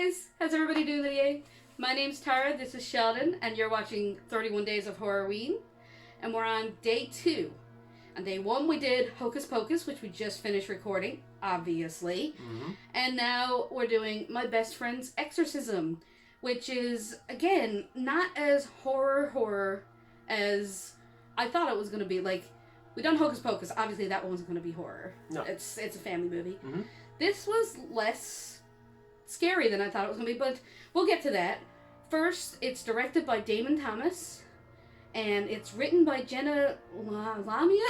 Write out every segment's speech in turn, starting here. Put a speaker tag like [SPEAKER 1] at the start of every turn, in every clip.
[SPEAKER 1] guys, how's everybody doing today? My name's Tara, this is Sheldon, and you're watching 31 Days of Horrorween, and we're on day 2. On day 1 we did Hocus Pocus, which we just finished recording, obviously, and now we're doing my best friend's Exorcism, which is, again, not as horror as I thought it was going to be. Like, we done Hocus Pocus, obviously that one's going to be horror. No. It's a family movie. This was less scary than I thought it was going to be, but we'll get to that. First, it's directed by Damon Thomas, and it's written by Jenna Lamia.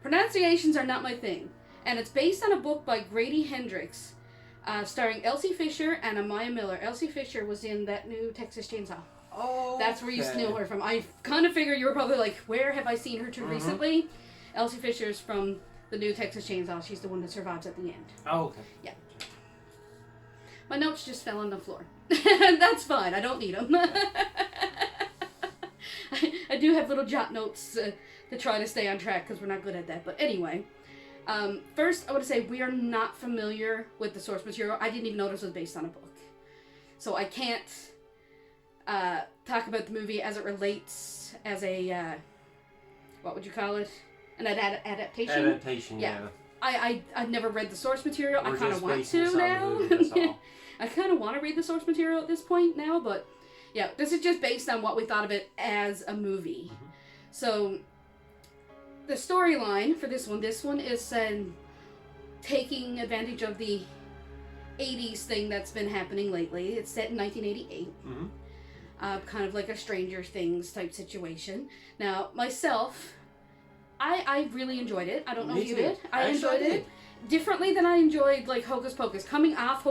[SPEAKER 1] Pronunciations are not my thing. And it's based on a book by Grady Hendrix, starring Elsie Fisher and Amaya Miller. Elsie Fisher was in that new Texas Chainsaw.
[SPEAKER 2] Oh,
[SPEAKER 1] that's where you know her from. I kind of figure you were probably like, where have I seen her recently? Elsie Fisher's from the new Texas Chainsaw. She's the one that survives at the end.
[SPEAKER 2] Oh, okay.
[SPEAKER 1] Yeah. My notes just fell on the floor. That's fine. I don't need them. I do have little jot notes to try to stay on track because we're not good at that. But anyway, first I want to say we are not familiar with the source material. I didn't even know this was based on a book. So I can't talk about the movie as it relates as a, what would you call it? An adaptation?
[SPEAKER 2] Adaptation, yeah.
[SPEAKER 1] I've never read the source material. I kind of want to now. I kind of want to read the source material at this point now, but yeah, this is just based on what we thought of it as a movie. So the storyline for this one is taking advantage of the 80s thing that's been happening lately. It's set in 1988. Kind of like a Stranger Things type situation. Now, myself, I really enjoyed it. I don't know if you did. I enjoyed it differently than I enjoyed like Hocus Pocus. Coming off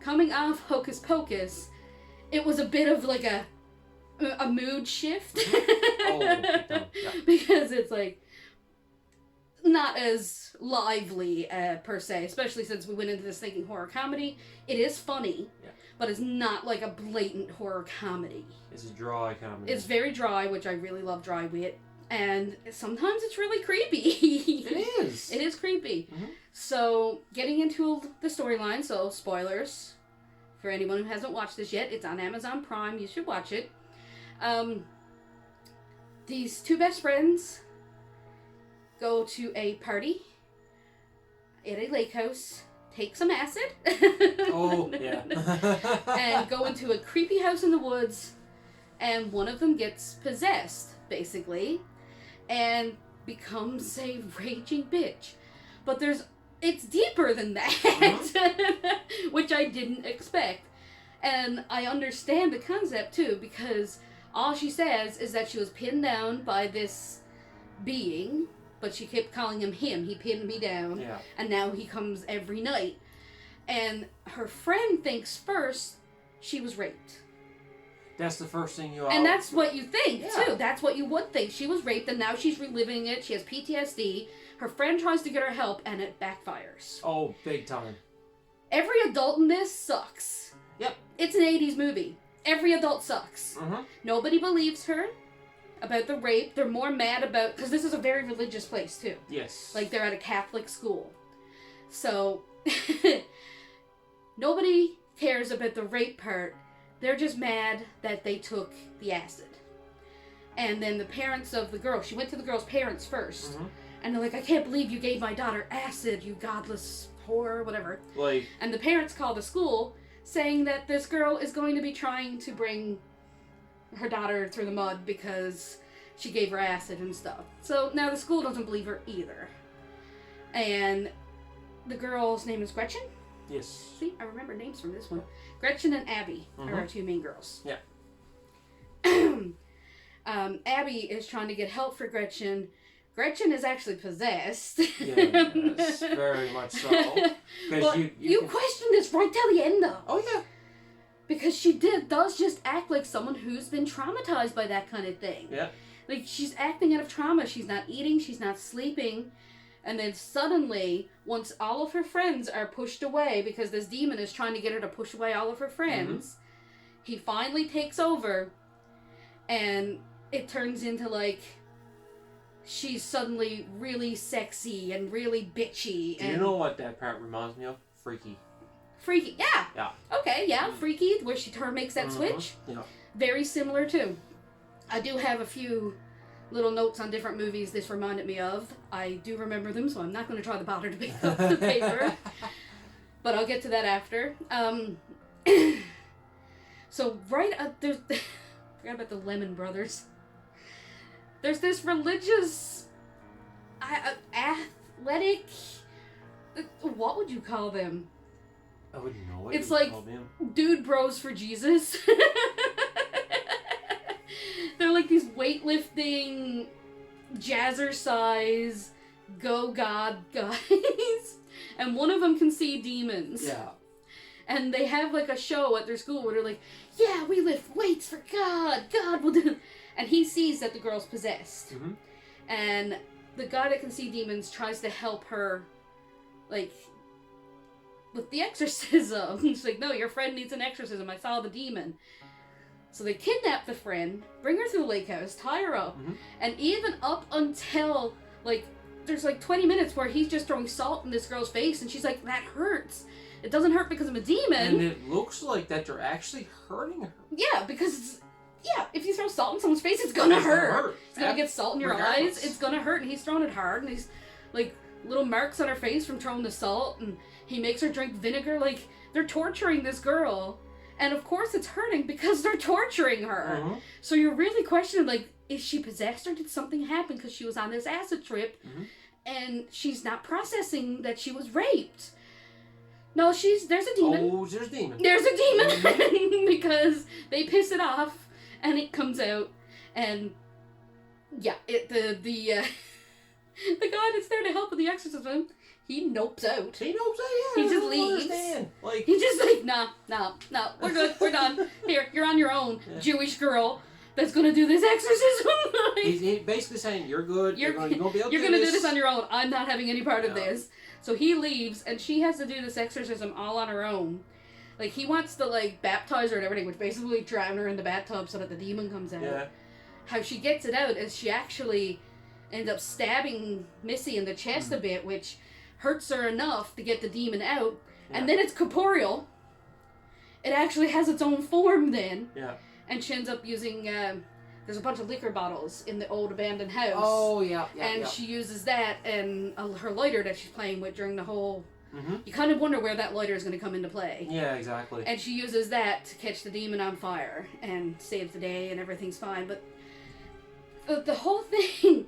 [SPEAKER 1] Coming off Hocus Pocus, it was a bit of like a mood shift. Because it's like not as lively per se, especially since we went into this thinking horror comedy. It is funny, but it's not like a blatant horror comedy.
[SPEAKER 2] It's a dry comedy.
[SPEAKER 1] It's very dry, which I really love dry wit. And sometimes it's really creepy.
[SPEAKER 2] It is.
[SPEAKER 1] It is creepy. So, getting into the storyline, so spoilers for anyone who hasn't watched this yet. It's on Amazon Prime. You should watch it. These two best friends go to a party at a lake house, take some acid, and go into a creepy house in the woods, and one of them gets possessed, basically, and becomes a raging bitch. But it's deeper than that, which I didn't expect. And I understand the concept, too, because all she says is that she was pinned down by this being, but she kept calling him. He pinned me down, and now he comes every night. And her friend thinks first she was raped.
[SPEAKER 2] That's the first thing you...
[SPEAKER 1] And that's what you think, too. That's what you would think. She was raped, and now she's reliving it. She has PTSD. Her friend tries to get her help, and it backfires.
[SPEAKER 2] Oh, big time.
[SPEAKER 1] Every adult in this sucks.
[SPEAKER 2] Yep.
[SPEAKER 1] It's an 80s movie. Every adult sucks. Nobody believes her about the rape. They're more mad about... Because this is a very religious place, too.
[SPEAKER 2] Yes.
[SPEAKER 1] Like, they're at a Catholic school. So, nobody cares about the rape part. They're just mad that they took the acid. And then the parents of the girl, she went to the girl's parents first. And they're like, I can't believe you gave my daughter acid, you godless whore, whatever.
[SPEAKER 2] Like,
[SPEAKER 1] and the parents call the school saying that this girl is going to be trying to bring her daughter through the mud because she gave her acid and stuff. So now the school doesn't believe her either. And the girl's name is Gretchen?
[SPEAKER 2] Yes.
[SPEAKER 1] See, I remember names from this one. Gretchen and Abby are our two main girls.
[SPEAKER 2] Yeah.
[SPEAKER 1] Abby is trying to get help for Gretchen. Gretchen is actually possessed.
[SPEAKER 2] Yes, very much so.
[SPEAKER 1] But you question this right till the end, though.
[SPEAKER 2] Oh, yeah.
[SPEAKER 1] Because she does just act like someone who's been traumatized by that kind of thing.
[SPEAKER 2] Yeah.
[SPEAKER 1] Like, she's acting out of trauma. She's not eating. She's not sleeping. And then suddenly, once all of her friends are pushed away, because this demon is trying to get her to push away all of her friends, he finally takes over, and it turns into, like, she's suddenly really sexy and really bitchy.
[SPEAKER 2] Do you know what that part reminds me of? Freaky.
[SPEAKER 1] Freaky, yeah.
[SPEAKER 2] Yeah.
[SPEAKER 1] Okay, yeah, Freaky, where she makes that switch.
[SPEAKER 2] Yeah.
[SPEAKER 1] Very similar too. I do have a few little notes on different movies this reminded me of. I do remember them, so I'm not going to try to bother to pick up the paper. But I'll get to that after. So there's I forgot about the Lemon Brothers. There's this religious, athletic, what would you call them?
[SPEAKER 2] I wouldn't know what
[SPEAKER 1] it's
[SPEAKER 2] you
[SPEAKER 1] like
[SPEAKER 2] call them.
[SPEAKER 1] dude bros for Jesus. They're like these weightlifting, jazzercise, go God guys. And one of them can see demons.
[SPEAKER 2] Yeah.
[SPEAKER 1] And they have like a show at their school where they're like, yeah, we lift weights for God. God will do. And he sees that the girl's possessed.
[SPEAKER 2] Mm-hmm.
[SPEAKER 1] And the guy that can see demons tries to help her, like, with the exorcism. He's like, no, your friend needs an exorcism. I saw the demon. So they kidnap the friend, bring her to the lake house, tie her up, and even up until, like, there's like 20 minutes where he's just throwing salt in this girl's face, and she's like, that hurts. It doesn't hurt because I'm a demon.
[SPEAKER 2] And it looks like that they're actually hurting her.
[SPEAKER 1] Yeah, because if you throw salt in someone's face, it's gonna hurt. It's gonna get salt in your eyes. It's gonna hurt, and he's throwing it hard, and he's like little marks on her face from throwing the salt, and he makes her drink vinegar. Like, they're torturing this girl, and of course it's hurting because they're torturing her.
[SPEAKER 2] Mm-hmm.
[SPEAKER 1] So you're really questioning, like, is she possessed or did something happen because she was on this acid trip, and she's not processing that she was raped. No, there's a demon.
[SPEAKER 2] Oh, there's a demon.
[SPEAKER 1] There's a demon because they piss it off, and it comes out, and yeah, the guy that's there to help with the exorcism, he nopes out.
[SPEAKER 2] He nopes out. Yeah,
[SPEAKER 1] he just leaves.
[SPEAKER 2] Like,
[SPEAKER 1] He's just like, no, we're good, we're done. Here, you're on your own, Jewish girl that's gonna do this exorcism.
[SPEAKER 2] he's basically saying, you're good. You're gonna be able to do this.
[SPEAKER 1] You're gonna do this on your own. I'm not having any part of this. So he leaves, and she has to do this exorcism all on her own. Like, he wants to, like, baptize her and everything, which basically drown her in the bathtub so that the demon comes out.
[SPEAKER 2] Yeah.
[SPEAKER 1] How she gets it out is she actually ends up stabbing Missy in the chest a bit, which hurts her enough to get the demon out. Yeah. And then it's corporeal. It actually has its own form then.
[SPEAKER 2] Yeah.
[SPEAKER 1] And she ends up using... there's a bunch of liquor bottles in the old abandoned house.
[SPEAKER 2] Oh, yeah.
[SPEAKER 1] And she uses that and her lighter that she's playing with during the whole... You kind of wonder where that lighter is going to come into play.
[SPEAKER 2] Yeah, exactly.
[SPEAKER 1] And she uses that to catch the demon on fire and saves the day and everything's fine. But the whole thing,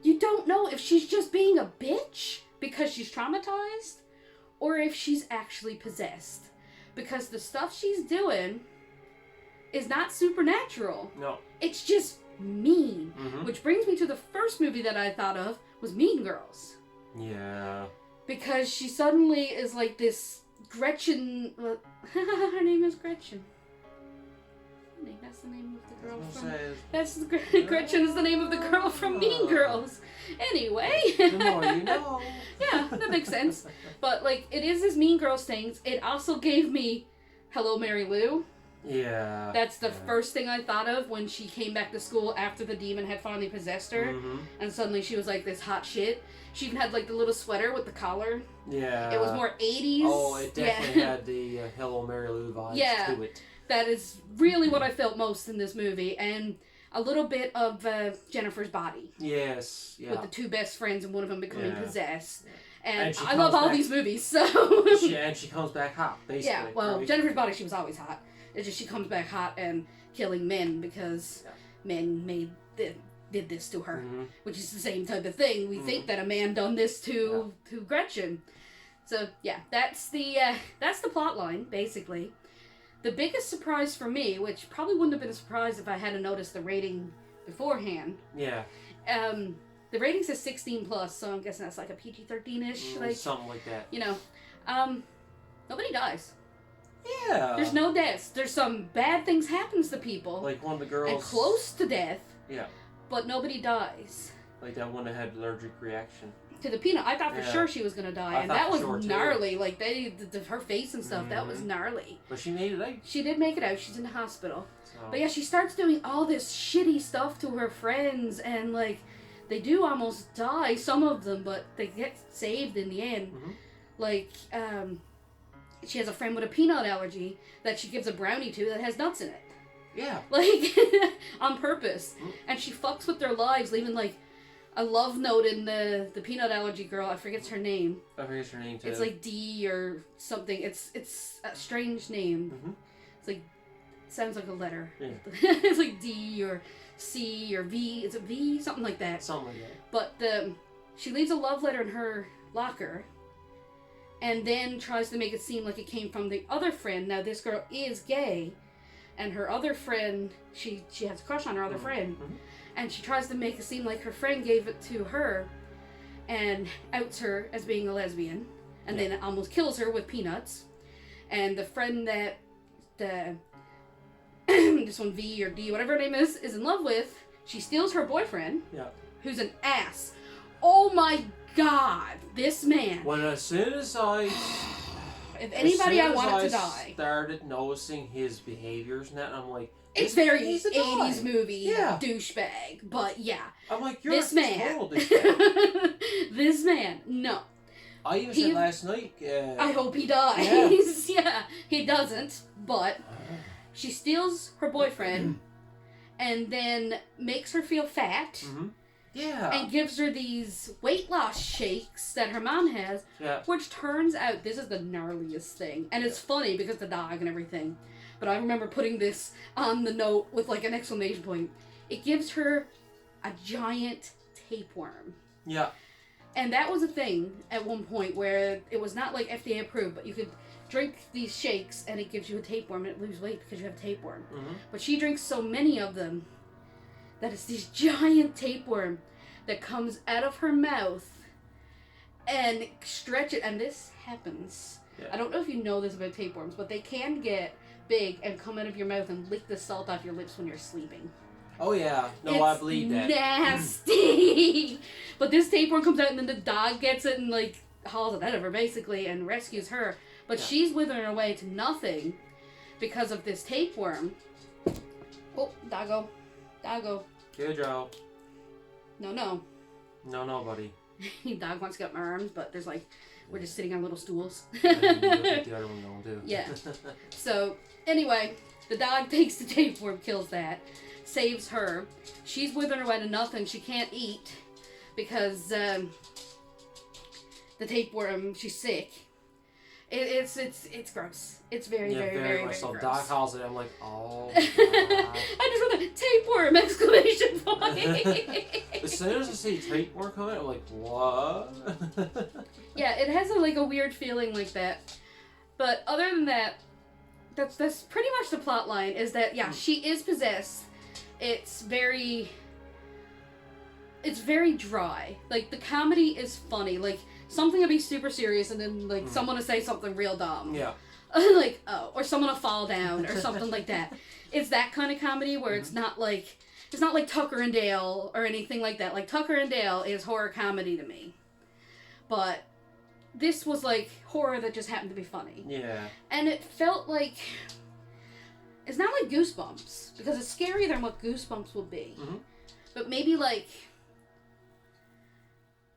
[SPEAKER 1] you don't know if she's just being a bitch because she's traumatized or if she's actually possessed. Because the stuff she's doing is not supernatural.
[SPEAKER 2] No.
[SPEAKER 1] It's just mean. Which brings me to the first movie that I thought of was Mean Girls.
[SPEAKER 2] Yeah.
[SPEAKER 1] Because she suddenly is like this Gretchen... her name is Gretchen. That's the name of the girl from... Gretchen is the name of the girl from Mean Girls. Anyway.
[SPEAKER 2] The more you know.
[SPEAKER 1] Yeah, that makes sense. But, like, it is this Mean Girls thing. It also gave me Hello, Mary Lou.
[SPEAKER 2] Yeah.
[SPEAKER 1] That's the first thing I thought of when she came back to school after the demon had finally possessed her. And suddenly she was like this hot shit. She even had like the little sweater with the collar.
[SPEAKER 2] Yeah.
[SPEAKER 1] It was more 80s.
[SPEAKER 2] Oh, it definitely had the Hello Mary Lou vibes to it.
[SPEAKER 1] That is really what I felt most in this movie. And a little bit of Jennifer's body.
[SPEAKER 2] Yes. Yeah.
[SPEAKER 1] With the two best friends and one of them becoming possessed.
[SPEAKER 2] Yeah.
[SPEAKER 1] And I love all these movies, so...
[SPEAKER 2] and she comes back hot, basically.
[SPEAKER 1] Yeah, well, Jennifer's body, she was always hot. It's just she comes back hot and killing men because men did this to her, which is the same type of thing. We think that a man done this to Gretchen. So yeah, that's the plot line basically. The biggest surprise for me, which probably wouldn't have been a surprise if I hadn't noticed the rating beforehand.
[SPEAKER 2] Yeah.
[SPEAKER 1] The rating says 16+, so I'm guessing that's like a PG-13-ish, like
[SPEAKER 2] something like that.
[SPEAKER 1] You know, nobody dies.
[SPEAKER 2] Yeah.
[SPEAKER 1] There's no deaths. There's some bad things happens to people.
[SPEAKER 2] Like one of the girls.
[SPEAKER 1] And close to death.
[SPEAKER 2] Yeah.
[SPEAKER 1] But nobody dies.
[SPEAKER 2] Like that one that had allergic reaction.
[SPEAKER 1] To the peanut. I thought for sure she was gonna die. And that was gnarly.
[SPEAKER 2] Too.
[SPEAKER 1] Like, her face and stuff, that was gnarly.
[SPEAKER 2] But she made it out.
[SPEAKER 1] She did make it out. She's in the hospital.
[SPEAKER 2] So.
[SPEAKER 1] But yeah, she starts doing all this shitty stuff to her friends. And, like, they do almost die, some of them, but they get saved in the end.
[SPEAKER 2] Mm-hmm.
[SPEAKER 1] Like, she has a friend with a peanut allergy that she gives a brownie to that has nuts in it.
[SPEAKER 2] Yeah.
[SPEAKER 1] Like, on purpose.
[SPEAKER 2] Mm.
[SPEAKER 1] And she fucks with their lives, leaving, like, a love note in the peanut allergy girl. I forget her name.
[SPEAKER 2] I forget her name, too.
[SPEAKER 1] It's like D or something. It's a strange name.
[SPEAKER 2] Mm-hmm.
[SPEAKER 1] It's like, sounds like a letter.
[SPEAKER 2] Yeah.
[SPEAKER 1] It's like D or C or V. Is it V? Something like that.
[SPEAKER 2] Something like that.
[SPEAKER 1] But she leaves a love letter in her locker and then tries to make it seem like it came from the other friend. Now, this girl is gay, and her other friend, she has a crush on her other friend, and she tries to make it seem like her friend gave it to her and outs her as being a lesbian, and then almost kills her with peanuts. And the friend that this one, V or D, whatever her name is in love with, she steals her boyfriend, who's an ass. Oh my god, this man.
[SPEAKER 2] When as soon as I
[SPEAKER 1] wanted to die.
[SPEAKER 2] Started noticing his behaviors and that, I'm like,
[SPEAKER 1] it's very
[SPEAKER 2] he's a
[SPEAKER 1] 80s
[SPEAKER 2] guy.
[SPEAKER 1] movie douchebag, but yeah.
[SPEAKER 2] I'm like, you're
[SPEAKER 1] this
[SPEAKER 2] a
[SPEAKER 1] man.
[SPEAKER 2] total douchebag.
[SPEAKER 1] This man, no.
[SPEAKER 2] I even said last night.
[SPEAKER 1] I hope he dies. Yeah, he doesn't, but she steals her boyfriend and then makes her feel fat.
[SPEAKER 2] Mm-hmm. Yeah.
[SPEAKER 1] And gives her these weight loss shakes that her mom has, which turns out this is the gnarliest thing. And it's funny because the dog and everything. But I remember putting this on the note with like an exclamation point. It gives her a giant tapeworm.
[SPEAKER 2] Yeah.
[SPEAKER 1] And that was a thing at one point where it was not like FDA approved, but you could drink these shakes and it gives you a tapeworm and it loses weight because you have a tapeworm. Mm-hmm. But she drinks so many of them that it's this giant tapeworm that comes out of her mouth and stretch it. And this happens. Yeah. I don't know if you know this about tapeworms, but they can get big and come out of your mouth and lick the salt off your lips when you're sleeping.
[SPEAKER 2] Oh yeah. No, I believe that.
[SPEAKER 1] Nasty! But this tapeworm comes out and then the dog gets it and like hauls it out of her basically and rescues her. But she's withering away to nothing because of this tapeworm. Oh, doggo. Doggo.
[SPEAKER 2] Good job.
[SPEAKER 1] No,
[SPEAKER 2] buddy.
[SPEAKER 1] Dog wants to get my arms, but there's like, we're just sitting on little stools.
[SPEAKER 2] The other one going too.
[SPEAKER 1] Yeah. So, anyway, the dog takes the tapeworm, kills that, saves her. She's withering away to nothing. She can't eat because the tapeworm, she's sick. It's gross. It's very gross.
[SPEAKER 2] So Doc calls it. I'm like, oh.
[SPEAKER 1] God. I just wrote tapeworm! Exclamation point.
[SPEAKER 2] As soon as I see tapeworm coming, I'm like, what?
[SPEAKER 1] Yeah, it has a weird feeling like that. But other than that, that's pretty much the plot line. Is that she is possessed. It's very dry. Like the comedy is funny. Like. Something will be super serious and then, like, someone will say something real dumb.
[SPEAKER 2] Yeah.
[SPEAKER 1] Like, oh, or someone will fall down or something like that. It's that kind of comedy where it's not like Tucker and Dale or anything like that. Like, Tucker and Dale is horror comedy to me. But this was, like, horror that just happened to be funny.
[SPEAKER 2] Yeah.
[SPEAKER 1] And it felt like... It's not like Goosebumps, because it's scarier than what Goosebumps would be. Mm-hmm. But maybe, like...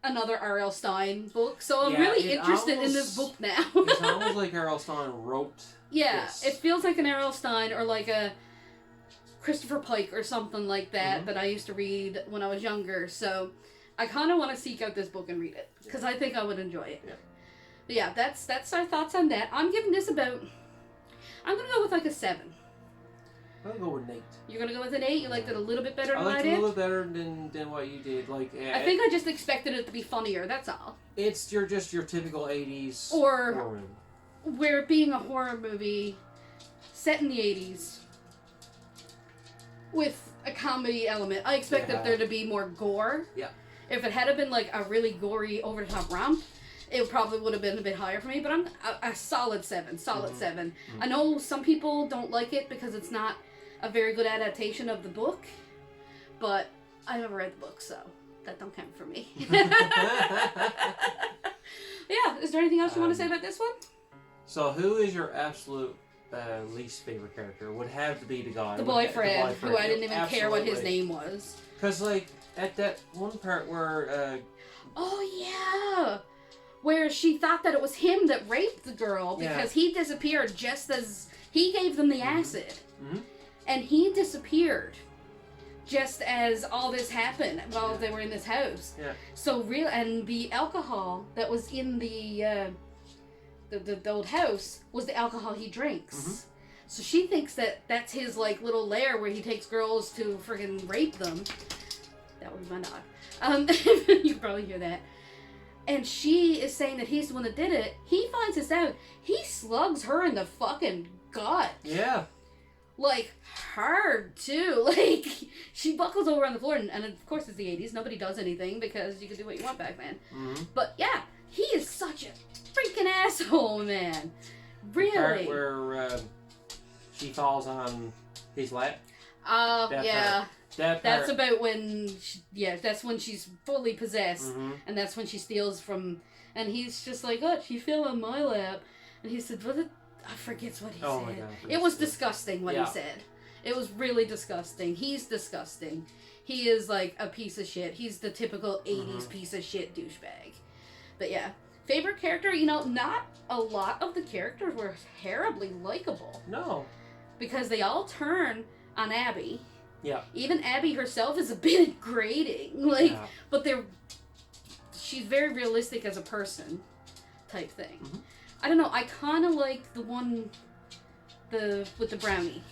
[SPEAKER 1] another R.L. Stein book, so I'm really interested in this book now.
[SPEAKER 2] It's almost like R.L. Stein wrote this.
[SPEAKER 1] It feels like an R.L. Stein or like a Christopher Pike or something like that that I used to read when I was younger, so I kind of want to seek out this book and read it, because I think I would enjoy it. Yeah. But yeah, that's our thoughts on that. I'm giving this I'm going to go with like a 7.
[SPEAKER 2] I'm going to go with an 8.
[SPEAKER 1] You're going to go with an 8? You liked it a little bit better than I did?
[SPEAKER 2] I liked it a little better than what you did. Like,
[SPEAKER 1] I think I just expected it to be funnier, that's all.
[SPEAKER 2] It's your typical 80s
[SPEAKER 1] horror
[SPEAKER 2] movie.
[SPEAKER 1] Where it being a horror movie set in the 80s with a comedy element. I expected there to be more gore. Yeah. If it had been like a really gory, over-the-top romp, it probably would have been a bit higher for me, but I'm a solid 7. Solid 7. Mm-hmm. I know some people don't like it because it's not a very good adaptation of the book, but I never read the book, so that don't count for me. Yeah, is there anything else you want to say about this one?
[SPEAKER 2] So who is your absolute least favorite character? Would have to be the guy.
[SPEAKER 1] The boyfriend, who I didn't even care what his name was.
[SPEAKER 2] Because, like, At that one part where...
[SPEAKER 1] Oh, yeah! Where she thought that it was him that raped the girl because he disappeared just as he gave them the acid. Mm-hmm. And he disappeared just as all this happened while they were in this house. Yeah. So and the alcohol that was in the old house was the alcohol he drinks. Mm-hmm. So she thinks that that's his like little lair where he takes girls to friggin' rape them. That was my dog. You can probably hear that. And she is saying that he's the one that did it. He finds this out. He slugs her in the fucking gut. Yeah. Like, hard, too. Like, she buckles over on the floor. And of course, it's the 80s. Nobody does anything because you could do what you want back then. Mm-hmm. But, yeah, he is such a freaking asshole, man. Really. The part where
[SPEAKER 2] she falls on his lap.
[SPEAKER 1] Yeah. That's about when, that's when she's fully possessed. Mm-hmm. And that's when she steals from, and he's just like, oh, she fell on my lap. And he said, I forget what he said. My God, it was disgusting what he said. It was really disgusting. He's disgusting. He is like a piece of shit. He's the typical 80s piece of shit douchebag. But yeah. Favorite character, not a lot of the characters were terribly likable. No. Because they all turn on Abby. Yeah. Even Abby herself is a bit grating. But she's very realistic as a person type thing. Mm-hmm. I don't know, I kind of like the one with the brownie.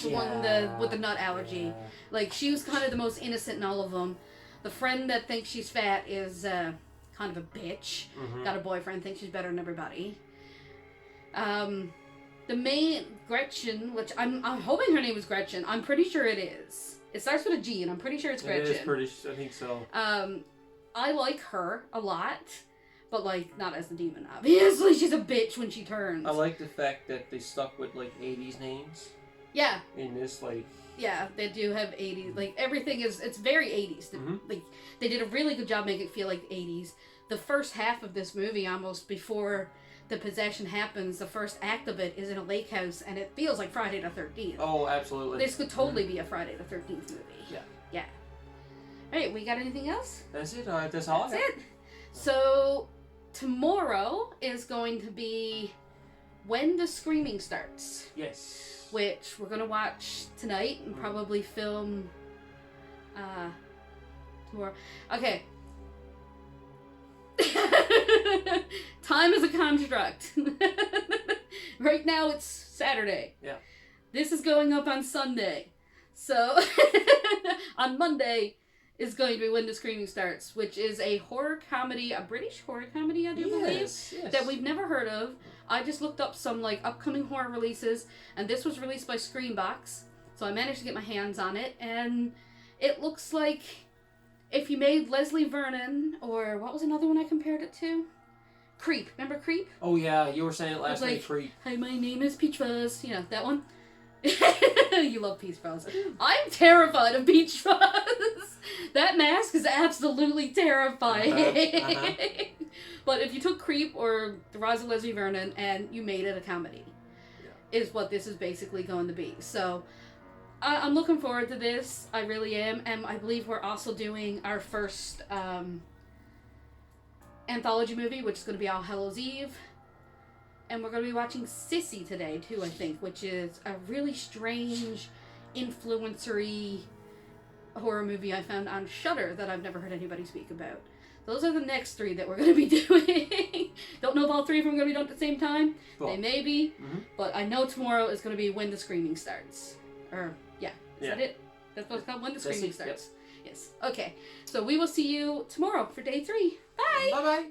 [SPEAKER 1] The one with the nut allergy. Yeah. Like, she was kind of the most innocent in all of them. The friend that thinks she's fat is kind of a bitch. Mm-hmm. Got a boyfriend, thinks she's better than everybody. The main, Gretchen, which I'm hoping her name is Gretchen. I'm pretty sure it is. It starts with a G, and I'm pretty sure it's Gretchen.
[SPEAKER 2] It is I think so.
[SPEAKER 1] I like her a lot, but, like, not as the demon, obviously. She's a bitch when she turns.
[SPEAKER 2] I like the fact that they stuck with, like, 80s names. Yeah. In this, like...
[SPEAKER 1] Yeah, they do have 80s. Like, everything is... It's very 80s. Mm-hmm. Like, they did a really good job making it feel like 80s. The first half of this movie, almost before the possession happens, the first act of it is in a lake house, and it feels like Friday the 13th.
[SPEAKER 2] Oh, absolutely.
[SPEAKER 1] This could totally be a Friday the 13th movie. Yeah. Yeah. Alright, we got anything else?
[SPEAKER 2] That's it. That's all I got.
[SPEAKER 1] That's it. So, tomorrow is going to be When the Screaming Starts. Yes. Which we're going to watch tonight and probably film tomorrow. Okay. Time is a construct. Right now it's Saturday. Yeah. This is going up on Sunday. So, on Monday is going to be When the Screaming Starts, which is a horror comedy, a British horror comedy, I do believe, that we've never heard of. I just looked up some, like, upcoming horror releases, and this was released by Screambox, so I managed to get my hands on it, and it looks like if you made Leslie Vernon, or what was another one I compared it to? Creep. Remember Creep?
[SPEAKER 2] Oh, yeah, you were saying it last night, Creep.
[SPEAKER 1] Hi, my name is Peach Fuzz. You know, that one? You love Peach Fuzz. I'm terrified of Peach Fuzz. That mask is absolutely terrifying. But if you took Creep or The Rise of Leslie Vernon and you made it a comedy, is what this is basically going to be. So, I'm looking forward to this. I really am. And I believe we're also doing our first anthology movie, which is going to be All Hallows Eve. And we're going to be watching Sissy today, too, I think, which is a really strange, influencery horror movie I found on Shudder that I've never heard anybody speak about. Those are the next three that we're going to be doing. Don't know if all three of them are going to be done at the same time. Cool. They may be, but I know tomorrow is going to be When the Screaming Starts. Or, is that it? That's what it's called? When the Screaming Starts. Yep. Yes. Okay. So we will see you tomorrow for day 3. Bye!
[SPEAKER 2] Bye-bye!